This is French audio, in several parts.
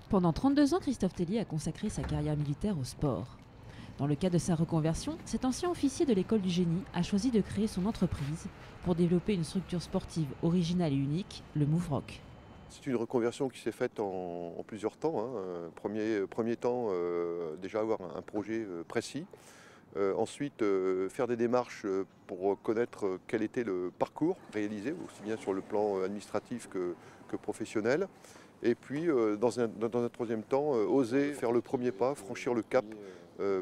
Pendant 32 ans, Christophe Tellier a consacré sa carrière militaire au sport. Dans le cadre de sa reconversion, cet ancien officier de l'école du génie a choisi de créer son entreprise pour développer une structure sportive originale et unique, le MoveRock. C'est une reconversion qui s'est faite en plusieurs temps, hein. Premier temps, déjà avoir un projet précis. Ensuite, faire des démarches pour connaître quel était le parcours réalisé, aussi bien sur le plan administratif que professionnel. Et puis, dans un troisième temps, oser faire le premier pas, franchir le cap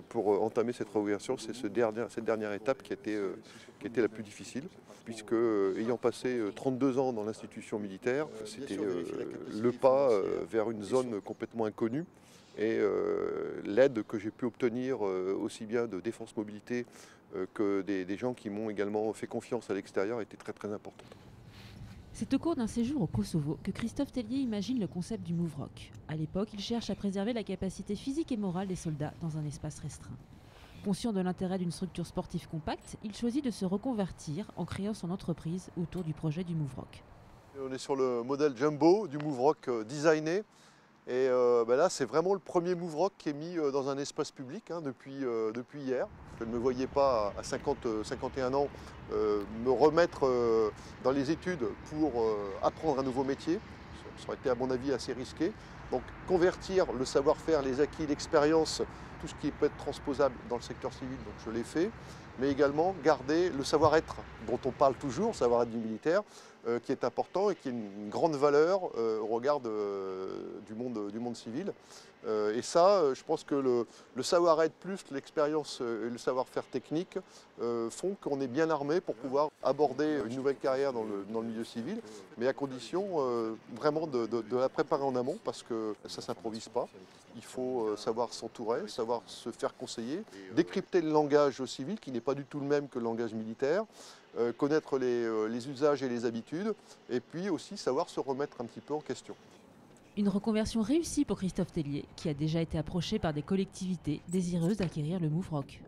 pour entamer cette reconversion. C'est cette dernière étape qui était la plus difficile, puisque ayant passé 32 ans dans l'institution militaire, c'était le pas vers une zone complètement inconnue. Et l'aide que j'ai pu obtenir aussi bien de Défense Mobilité que des gens qui m'ont également fait confiance à l'extérieur était très très importante. C'est au cours d'un séjour au Kosovo que Christophe Tellier imagine le concept du MoveRock. À l'époque, il cherche à préserver la capacité physique et morale des soldats dans un espace restreint. Conscient de l'intérêt d'une structure sportive compacte, il choisit de se reconvertir en créant son entreprise autour du projet du MoveRock. On est sur le modèle Jumbo du MoveRock designé. Et là, c'est vraiment le premier MoveRock qui est mis dans un espace public depuis hier. Je ne me voyais pas à 51 ans me remettre dans les études pour apprendre un nouveau métier. Ça aurait été à mon avis assez risqué. Donc convertir le savoir-faire, les acquis, l'expérience, tout ce qui peut être transposable dans le secteur civil, donc je l'ai fait, mais également garder le savoir-être dont on parle toujours, le savoir-être du militaire, qui est important et qui est une grande valeur au regard du monde civil. Et ça, je pense que le savoir-être plus l'expérience et le savoir-faire technique font qu'on est bien armé pour pouvoir aborder une nouvelle carrière dans le milieu civil, mais à condition vraiment de la préparer en amont, parce que ça ne s'improvise pas. Il faut savoir s'entourer, savoir se faire conseiller, décrypter le langage civil qui n'est pas du tout le même que le langage militaire, connaître les usages et les habitudes, et puis aussi savoir se remettre un petit peu en question. Une reconversion réussie pour Christophe Tellier, qui a déjà été approché par des collectivités désireuses d'acquérir le MoveRock.